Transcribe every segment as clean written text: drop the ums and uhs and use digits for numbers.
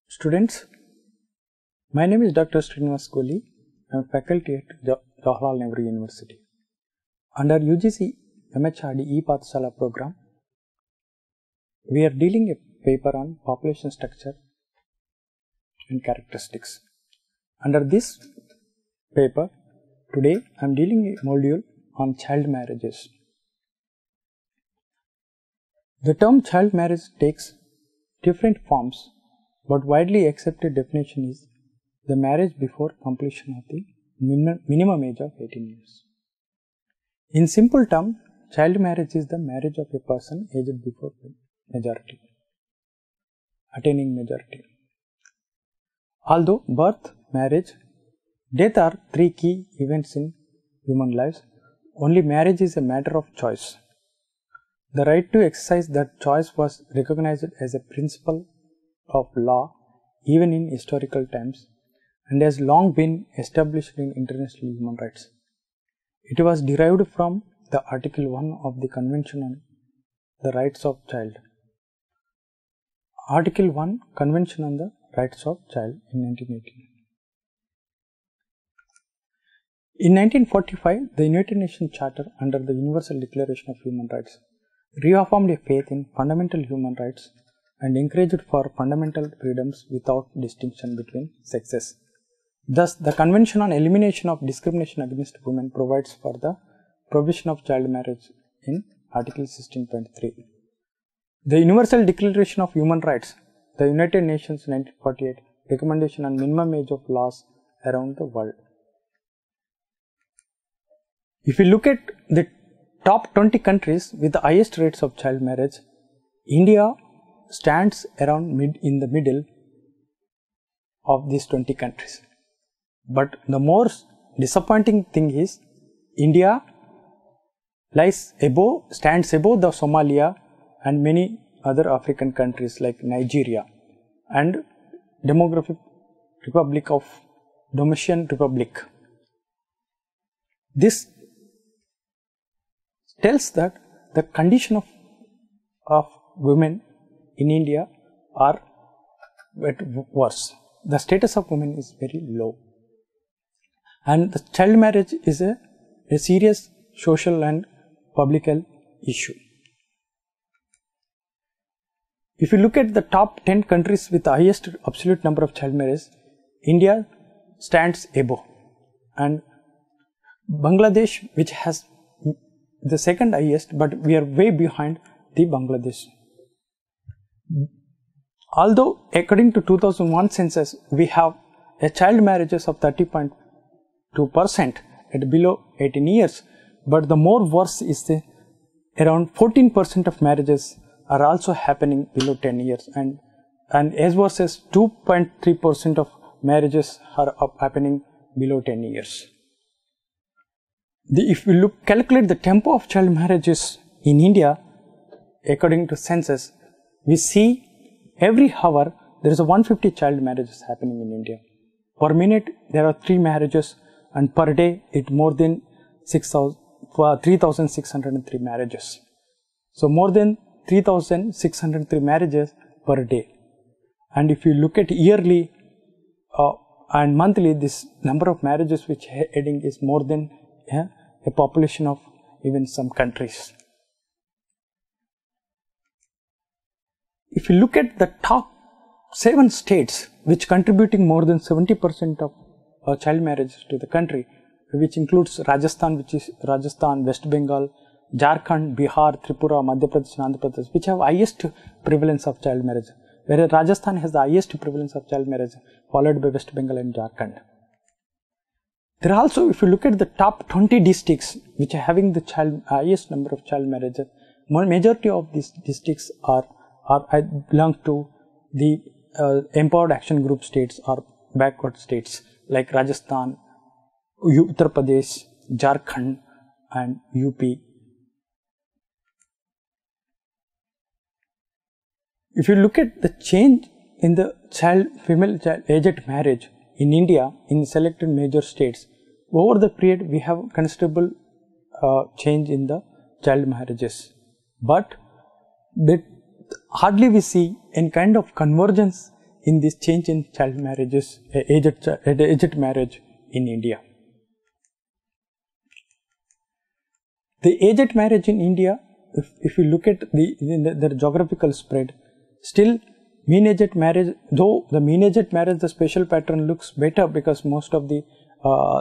Students, my name is Dr. Srinivas Kohli. I am faculty at Jawaharlal Nehru University. Under UGC MHRD E-Pathshala program, we are dealing a paper on population structure and characteristics. Under this paper, today I am dealing a module on child marriages. The term child marriage takes different forms, but widely accepted definition is the marriage before completion of the minimum age of 18 years. In simple terms, child marriage is the marriage of a person aged before majority, attaining majority. Although birth, marriage, death are three key events in human lives, only marriage is a matter of choice. The right to exercise that choice was recognized as a principle of law even in historical times and has long been established in international human rights. It was derived from the Article 1 of the Convention on the Rights of Child. Article 1 Convention on the Rights of Child in 1918. In 1945, the United Nations Charter under the Universal Declaration of Human Rights reaffirmed a faith in fundamental human rights and encouraged for fundamental freedoms without distinction between sexes. Thus, the Convention on Elimination of Discrimination Against Women provides for the prohibition of child marriage in Article 16.3. The Universal Declaration of Human Rights, the United Nations 1948 recommendation on minimum age of laws around the world. If we look at the top 20 countries with the highest rates of child marriage, India stands around in the middle of these 20 countries. But the more disappointing thing is, India stands above the Somalia and many other African countries like Nigeria and Democratic Republic of Dominican Republic. This tells that the condition of women in India are worse. The status of women is very low. And the child marriage is a serious social and public health issue. If you look at the top 10 countries with the highest absolute number of child marriages, India stands above. And Bangladesh, which has the second highest, but we are way behind the Bangladesh. Although according to 2001 census, we have a child marriages of 30.2% at below 18 years, but the more worse is the around 14% of marriages are also happening below 10 years and as worse as 2.3% of marriages are happening below 10 years. If we calculate the tempo of child marriages in India, according to census, we see every hour there is a 150 child marriages happening in India. Per minute there are 3 marriages and per day it more than 3,603 marriages. So more than 3,603 marriages per day. And if you look at yearly and monthly, this number of marriages which heading is more than a population of even some countries. If you look at the top 7 states which contributing more than 70% of child marriages to the country, which includes Rajasthan, West Bengal, Jharkhand, Bihar, Tripura, Madhya Pradesh and Andhra Pradesh, which have highest prevalence of child marriage, whereas Rajasthan has the highest prevalence of child marriage, followed by West Bengal and Jharkhand. There are also, if you look at the top 20 districts which are having the highest number of child marriages, majority of these districts belong to the empowered action group states or backward states like Rajasthan, Uttar Pradesh, Jharkhand and UP. If you look at the change in the female child aged marriage in India in selected major states, over the period we have considerable change in the child marriages. But hardly we see any kind of convergence in this change in child marriages, aged marriage in India. The aged marriage in India, if you look at the geographical spread, still mean aged marriage, though the mean aged marriage, the spatial pattern looks better because most of the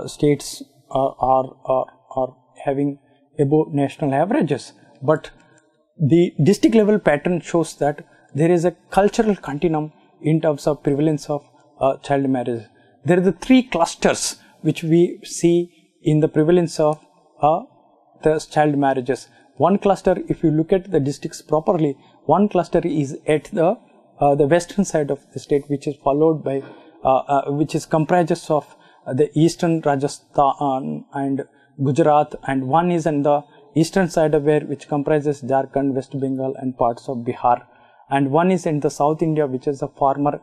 states are having above national averages, but the district level pattern shows that there is a cultural continuum in terms of prevalence of child marriage. There are the three clusters which we see in the prevalence of the child marriages. One cluster, if you look at the districts properly, one cluster is at the western side of the state, which is followed by which is comprises of the eastern Rajasthan and Gujarat, and one is on the eastern side of which comprises Jharkhand, West Bengal and parts of Bihar, and one is in the South India, which is the former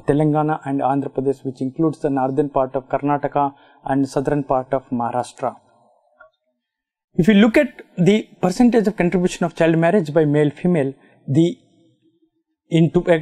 Telangana and Andhra Pradesh, which includes the northern part of Karnataka and southern part of Maharashtra. If you look at the percentage of contribution of child marriage by male female,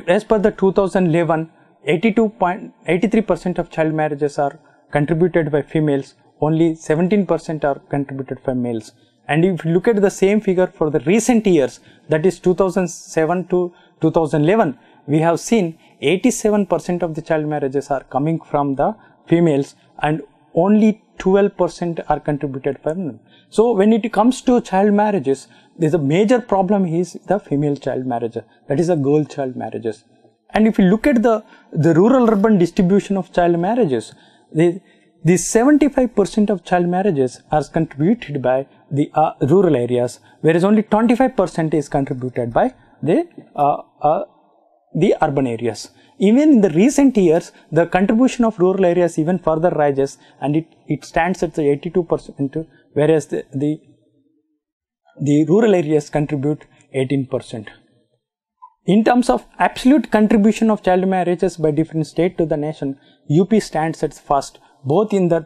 as per the 2011, 83% of child marriages are contributed by females, only 17% are contributed by males. And if you look at the same figure for the recent years, that is 2007 to 2011, we have seen 87% of the child marriages are coming from the females and only 12% are contributed by men. So when it comes to child marriages, there is a major problem is the female child marriages, that is the girl child marriages. And if you look at the rural-urban distribution of child marriages, the 75% of child marriages are contributed by the rural areas, whereas only 25% is contributed by the urban areas. Even in the recent years, the contribution of rural areas even further rises, and it stands at the 82%, whereas the rural areas contribute 18%. In terms of absolute contribution of child marriages by different states to the nation, UP stands at first, both in the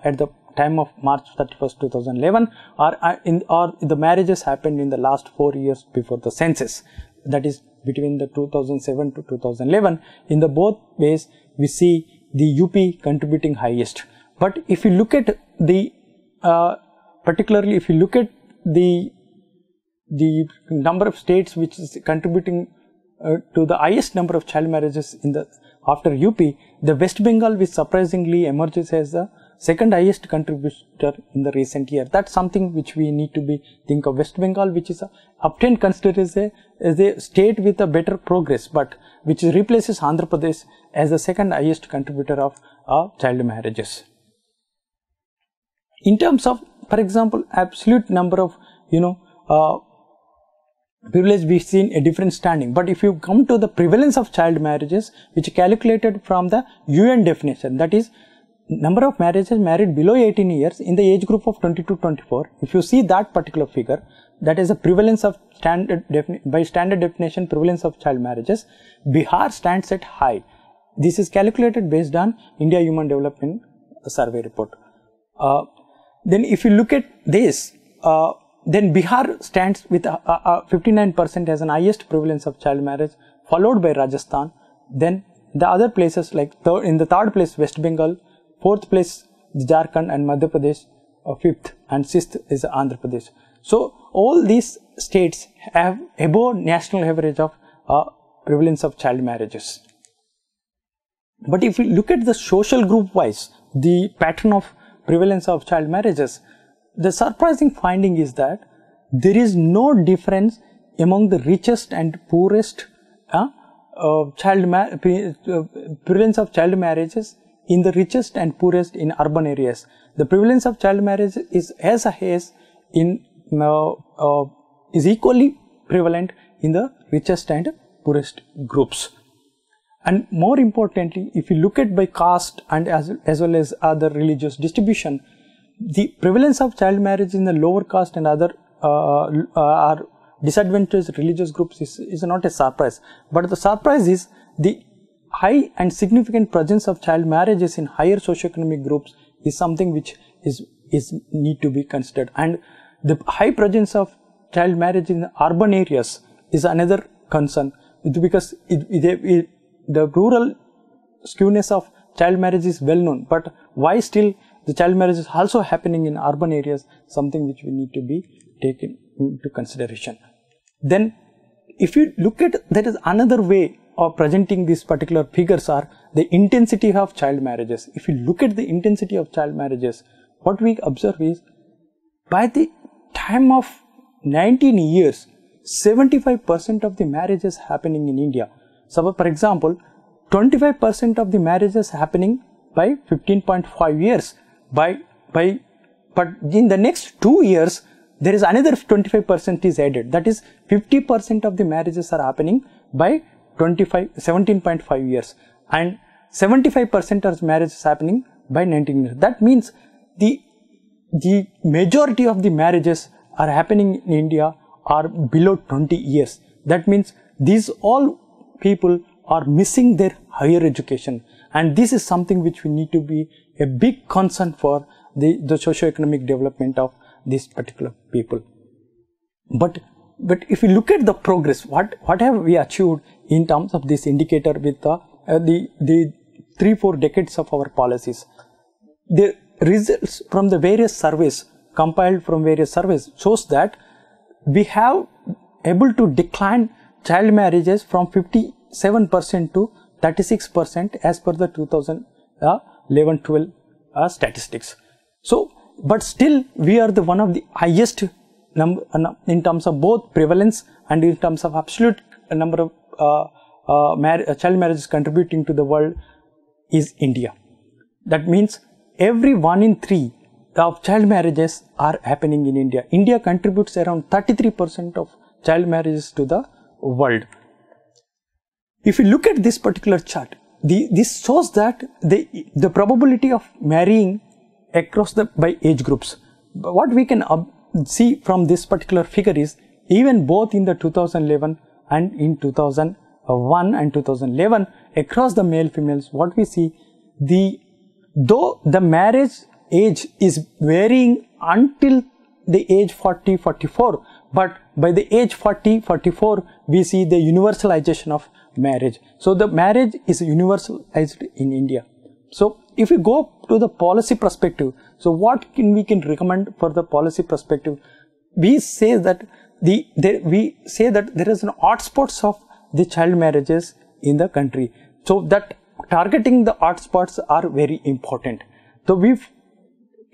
at the time of March 31st, 2011, or the marriages happened in the last 4 years before the census. That is between the 2007 to 2011. In the both ways, we see the UP contributing highest. But if you look at the particularly if you look at the number of states which is contributing to the highest number of child marriages in the after UP, the West Bengal, which surprisingly emerges as the second highest contributor in the recent year. That's something which we need to think of. West Bengal, which is often considered as a state with a better progress, but which replaces Andhra Pradesh as the second highest contributor of child marriages. In terms of, for example, absolute number of privilege, we've seen a different standing. But if you come to the prevalence of child marriages, which is calculated from the UN definition, that is number of marriages married below 18 years in the age group of 20 to 24. If you see that particular figure, that is a prevalence of by standard definition prevalence of child marriages, Bihar stands at high. This is calculated based on India Human Development Survey report. Then if you look at this, then Bihar stands with 59% as an highest prevalence of child marriage, followed by Rajasthan. Then the other places like in the third place West Bengal, fourth place Jharkhand and Madhya Pradesh, fifth and sixth is Andhra Pradesh. So all these states have above national average of prevalence of child marriages. But if you look at the social group wise, the pattern of prevalence of child marriages, the surprising finding is that there is no difference among the richest and poorest prevalence of child marriages in the richest and poorest in urban areas. The prevalence of child marriage is as high as is equally prevalent in the richest and poorest groups. And more importantly, if you look at by caste and as well as other religious distribution, the prevalence of child marriage in the lower caste and other are disadvantaged religious groups is not a surprise. But the surprise is the high and significant presence of child marriages in higher socioeconomic groups is something which is need to be considered. And the high presence of child marriage in urban areas is another concern, because the rural skewness of child marriage is well known, but why still the child marriage is also happening in urban areas, something which we need to be taken into consideration. Then if you look at, there is another way of presenting these particular figures are the intensity of child marriages. If you look at the intensity of child marriages, what we observe is by the time of 19 years, 75% of the marriages happening in India. So for example, 25% of the marriages happening by 15.5 years. But in the next 2 years, there is another 25% is added. That is 50% of the marriages are happening by 17.5 years, and 75% of marriages happening by 19 years. That means the majority of the marriages are happening in India are below 20 years. That means these all people are missing their higher education, and this is something which we need to be a big concern for the socio-economic development of these particular people. But if you look at the progress, what have we achieved in terms of this indicator with the 3-4 decades of our policies? The results from the various surveys, compiled from various surveys, shows that we have able to decline child marriages from 57% to 36% as per the 2011-12 statistics. So, but still we are the one of the highest number in terms of both prevalence and in terms of absolute number of child marriages contributing to the world is India. That means every 1 in 3 of child marriages are happening in India. India contributes around 33% of child marriages to the world. If you look at this particular chart, this shows that the probability of marrying across by age groups. What we can see from this particular figure is even both in the 2011 and in 2001 and 2011 across the male females, what we see, though the marriage age is varying until the age 40-44, but by the age 40-44 we see the universalization of marriage. So the marriage is universalized in India. So if we go to the policy perspective, so what we can recommend for the policy perspective? We say that there is an hotspots of the child marriages in the country. So that targeting the hotspots are very important. So we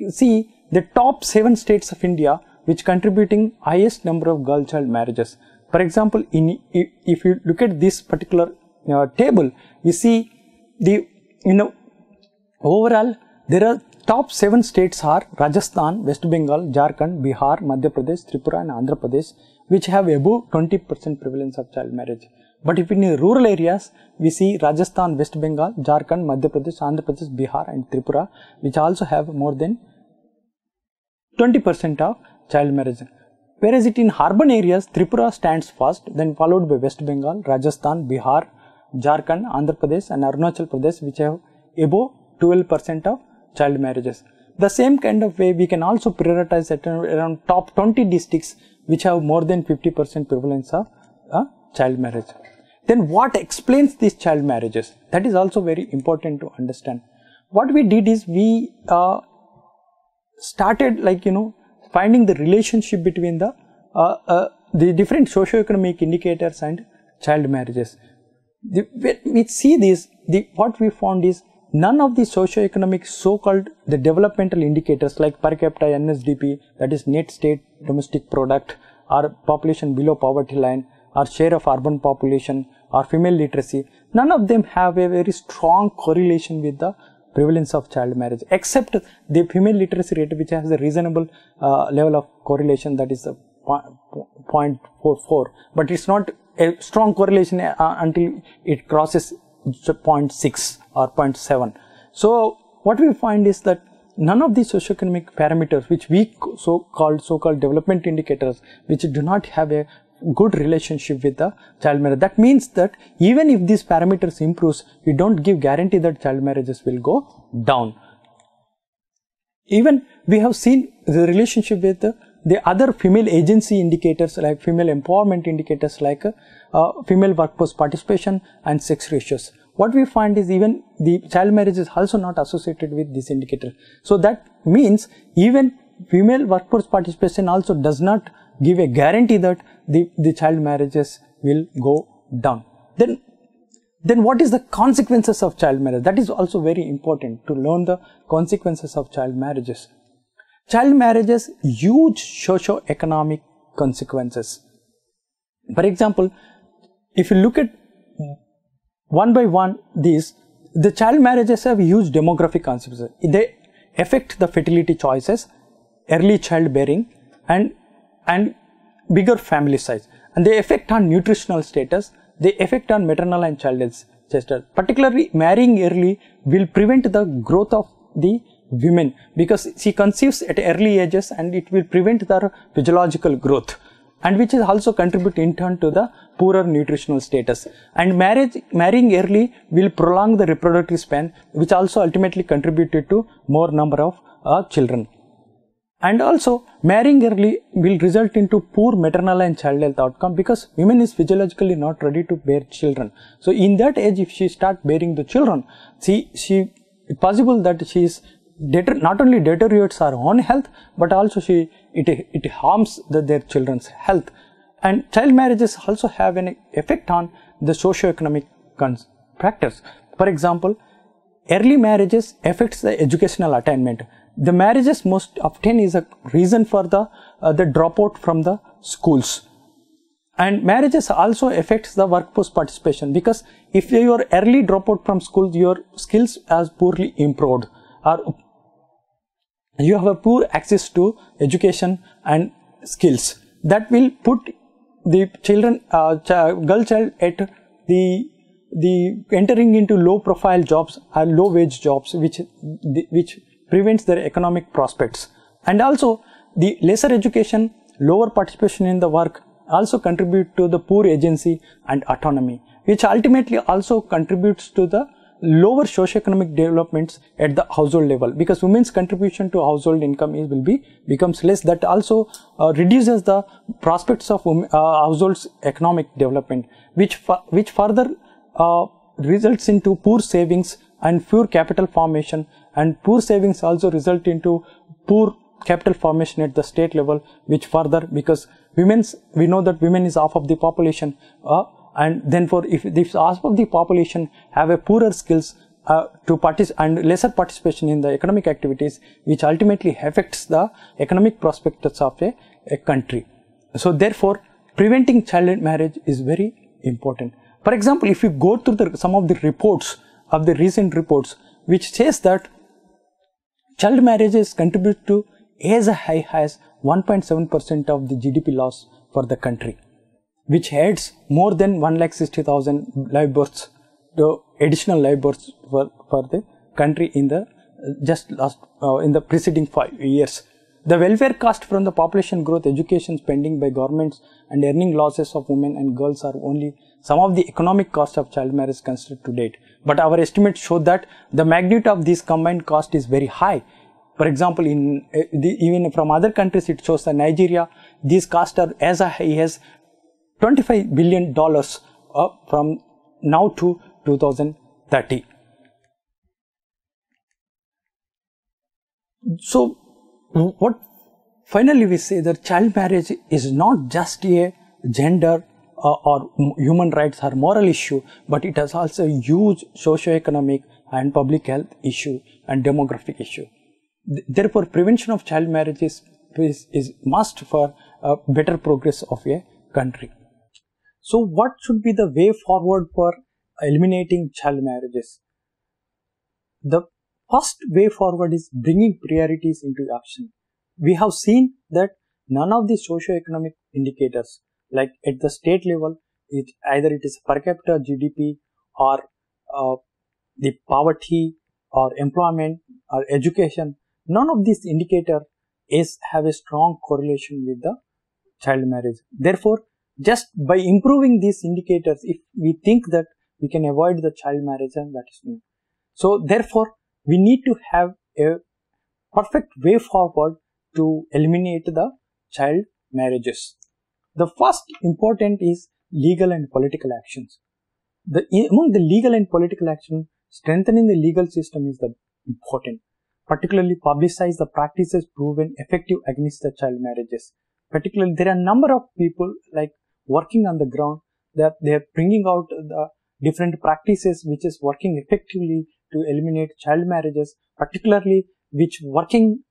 see the top 7 states of India which contributing highest number of girl child marriages. For example, if you look at this particular table, we see overall there are top 7 states are Rajasthan, West Bengal, Jharkhand, Bihar, Madhya Pradesh, Tripura and Andhra Pradesh, which have above 20% prevalence of child marriage. But if in rural areas, we see Rajasthan, West Bengal, Jharkhand, Madhya Pradesh, Andhra Pradesh, Bihar and Tripura, which also have more than 20% of child marriage. Whereas in urban areas, Tripura stands first, then followed by West Bengal, Rajasthan, Bihar, Jharkhand, Andhra Pradesh and Arunachal Pradesh, which have above 12% of child marriages. The same kind of way we can also prioritize at around top 20 districts which have more than 50% prevalence of child marriage. Then what explains these child marriages? That is also very important to understand. What we did is we started finding the relationship between the different socio-economic indicators and child marriages. We see this, what we found is none of the socio-economic so-called the developmental indicators like per capita NSDP, that is net state domestic product, or population below poverty line, or share of urban population, or female literacy, none of them have a very strong correlation with the prevalence of child marriage, except the female literacy rate, which has a reasonable level of correlation, that is 0.44, but it's not a strong correlation until it crosses 0.6 or 0.7. So what we find is that none of the socioeconomic parameters which we so-called development indicators, which do not have a good relationship with the child marriage. That means that even if these parameters improves, we don't give guarantee that child marriages will go down. Even we have seen the relationship with the other female agency indicators like female empowerment indicators like female workforce participation and sex ratios. What we find is even the child marriage is also not associated with this indicator. So that means even female workforce participation also does not give a guarantee that the child marriages will go down. Then what is the consequences of child marriage? That is also very important to learn the consequences of child marriages. Child marriages huge socio-economic consequences. For example, if you look at one by one the child marriages have huge demographic consequences. They affect the fertility choices, early childbearing and bigger family size, and they affect on nutritional status, they affect on maternal and child health status. Particularly marrying early will prevent the growth of the women because she conceives at early ages and it will prevent their physiological growth, and which is also contribute in turn to the poorer nutritional status. And marrying early will prolong the reproductive span, which also ultimately contributed to more number of children. And also marrying early will result into poor maternal and child health outcome because women is physiologically not ready to bear children. So in that age, if she start bearing the children, it's possible that she is not only deteriorates her own health, but also it harms their children's health. And child marriages also have an effect on the socio-economic factors. For example, early marriages affects the educational attainment. The marriages most often is a reason for the dropout from the schools. And marriages also affects the workforce participation because if you are early dropout from school, your skills are poorly improved, or you have a poor access to education and skills. That will put the girl child at the entering into low profile jobs or low wage jobs, which prevents their economic prospects. And also the lesser education, lower participation in the work also contribute to the poor agency and autonomy, which ultimately also contributes to the lower socioeconomic developments at the household level, because women's contribution to household income becomes less. That also reduces the prospects of households economic development, which further results into poor savings and poor capital formation, and poor savings also result into poor capital formation at the state level, which further, because we know that women is half of the population, and then if half of the population have a poorer skills and lesser participation in the economic activities, which ultimately affects the economic prospects of a country. So therefore, preventing child marriage is very important. For example, if you go through some of the reports of the recent reports, which says that child marriages contribute to as high as 1.7% of the GDP loss for the country, which adds more than 1,60,000 live births, the additional live births for the country in the in the preceding 5 years. The welfare cost from the population growth, education spending by governments, and earning losses of women and girls are only some of the economic costs of child marriage considered to date. But our estimates show that the magnitude of this combined cost is very high. For example, even from other countries, it shows that Nigeria, these costs are as high as $25 billion from now to 2030. So, what finally we say that child marriage is not just a gender or human rights or moral issue, but it has also a huge socio-economic and public health issue and demographic issue. Therefore, prevention of child marriage is must for better progress of a country. So, what should be the way forward for eliminating child marriages? The first way forward is bringing priorities into action. We have seen that none of the socio-economic indicators, like at the state level, either it is per capita GDP or the poverty or employment or education, none of these indicators have a strong correlation with the child marriage. Therefore, just by improving these indicators, if we think that we can avoid the child marriage, and that is new. So therefore, we need to have a perfect way forward to eliminate the child marriages. The first important is legal and political actions. Among the legal and political action, strengthening the legal system is the important. Particularly publicize the practices proven effective against the child marriages. Particularly, there are a number of people like working on the ground that they are bringing out the different practices which is working effectively to eliminate child marriages, particularly which working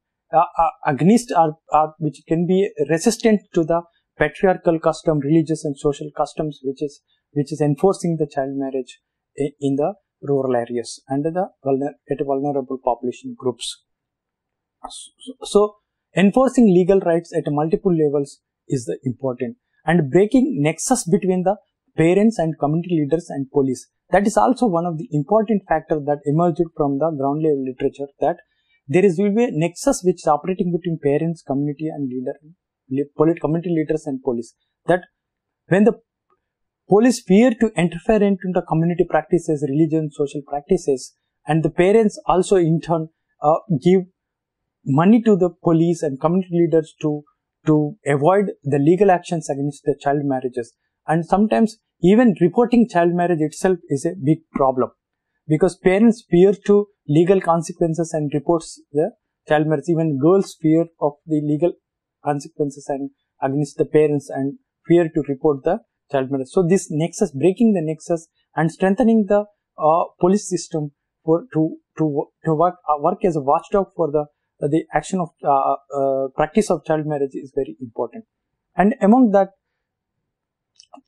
against or which can be resistant to the patriarchal custom, religious and social customs, which is enforcing the child marriage in the rural areas and the vulnerable population groups. So enforcing legal rights at multiple levels is the important, and breaking nexus between the parents and community leaders and police. That is also one of the important factors that emerged from the ground level literature, that there will be a nexus which is operating between parents, community and community leaders and police. That when the police fear to interfere into the community practices, religion, social practices, and the parents also in turn give money to the police and community leaders to avoid the legal actions against the child marriages. And sometimes even reporting child marriage itself is a big problem, because parents fear to legal consequences and reports the child marriage. Even girls fear of the legal consequences and against the parents and fear to report the child marriage. So this nexus, breaking the nexus and strengthening the police system to work as a watchdog for the action of practice of child marriage is very important. And among that,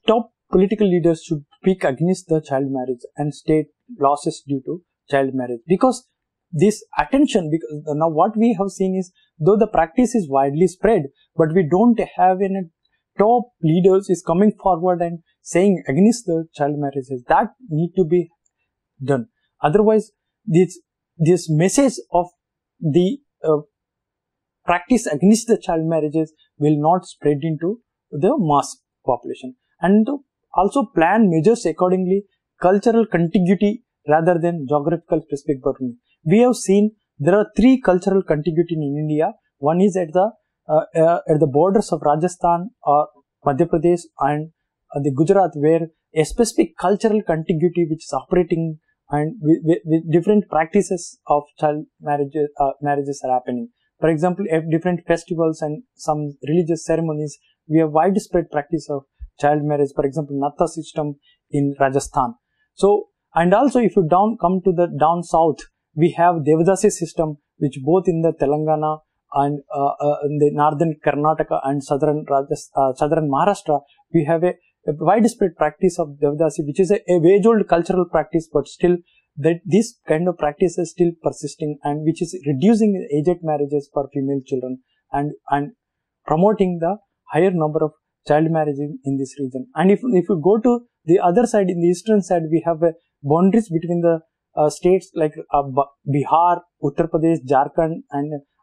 top political leaders should speak against the child marriage and state losses due to child marriage, because this attention, because now what we have seen is, though the practice is widely spread, but we don't have any top leaders is coming forward and saying against the child marriages. That need to be done. Otherwise, this message of the practice against the child marriages will not spread into the mass population. And also plan measures accordingly, cultural contiguity rather than geographical specific boundary. We have seen there are 3 cultural contiguity in India. One is at the borders of Rajasthan or Madhya Pradesh and the Gujarat, where a specific cultural contiguity which is operating and with different practices of child marriages are happening. For example, at different festivals and some religious ceremonies, we have widespread practice of child marriage. For example, Natta system in Rajasthan. So, and also if you come to the down south, we have Devadasi system, which both in the Telangana and in the northern Karnataka and southern Maharashtra, we have a widespread practice of Devadasi, which is a age-old cultural practice, but still that this kind of practice is still persisting, and which is reducing aged marriages for female children and promoting the higher number of child marriages in this region. And if you go to the other side, in the eastern side, we have boundaries between the states like Bihar, Uttar Pradesh, Jharkhand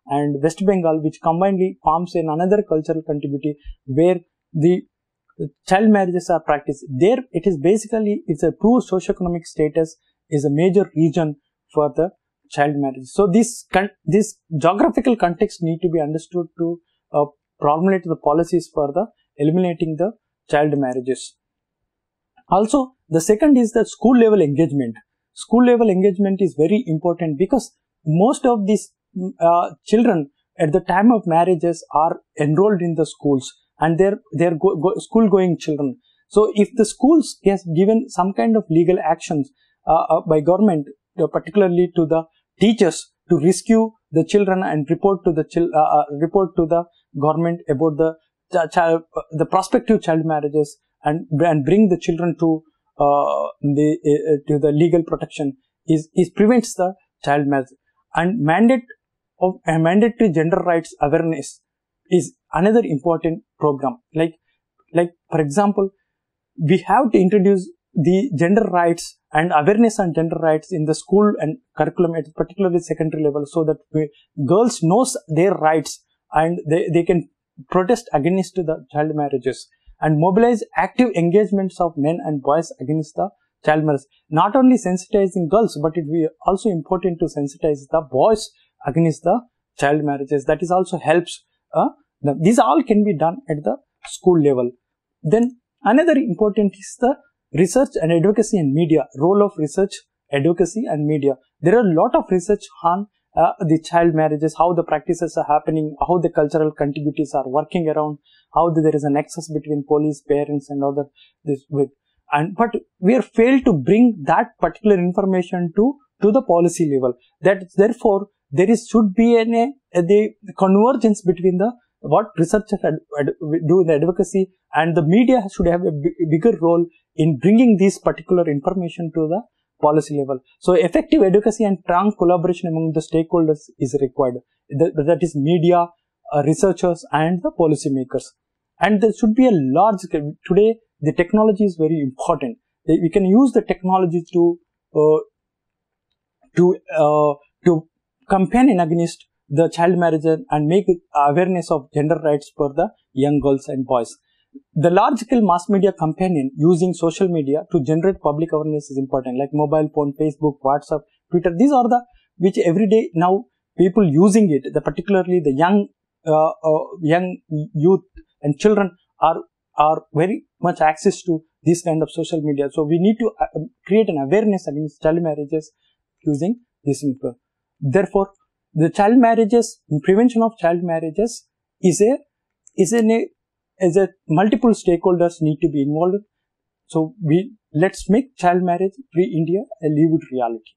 and West Bengal, which combinedly forms another cultural contiguity where the child marriages are practiced. There it is basically, it's a poor socioeconomic status is a major reason for the child marriage. So this geographical context need to be understood to formulate the policies for the eliminating the child marriages. Also, the second is the school level engagement. School level engagement is very important, because most of these children at the time of marriages are enrolled in the schools, and they're school going children. So if the schools get given some kind of legal actions by government, particularly to the teachers, to rescue the children and report to the government about the prospective child marriages and bring the children to the legal protection, is prevents the child marriage. And mandatory gender rights awareness is another important program. Like for example, we have to introduce the gender rights and awareness on gender rights in the school and curriculum, at particularly secondary level, so that girls knows their rights and they can protest against the child marriages, and mobilize active engagements of men and boys against the child marriage. Not only sensitizing girls, but it will be also important to sensitize the boys against the child marriages. That is also helps. These all can be done at the school level. Then Another important is the research and advocacy and media, role of research, advocacy and media. There are a lot of research on the child marriages, how the practices are happening, how the cultural contiguities are working around, how there is a nexus between police, parents and other but we are failed to bring that particular information to the policy level. Therefore there should be the convergence between what researchers do in the advocacy, and the media should have a bigger role in bringing this particular information to the policy level. So effective advocacy and strong collaboration among the stakeholders is required. That is media, researchers and the policy makers. And there should be a large scale. Today the technology is very important. We can use the technology to campaign against the child marriage and make awareness of gender rights for the young girls and boys. The large scale mass media campaign using social media to generate public awareness is important, like mobile phone, Facebook, WhatsApp, Twitter. These are the which every day now people using it. Particularly the young youth and children are very much access to this kind of social media. So we need to create an awareness against child marriages using this info. Therefore, the child marriages, prevention of child marriages is a multiple stakeholders need to be involved. So let's make child marriage free India a lived reality.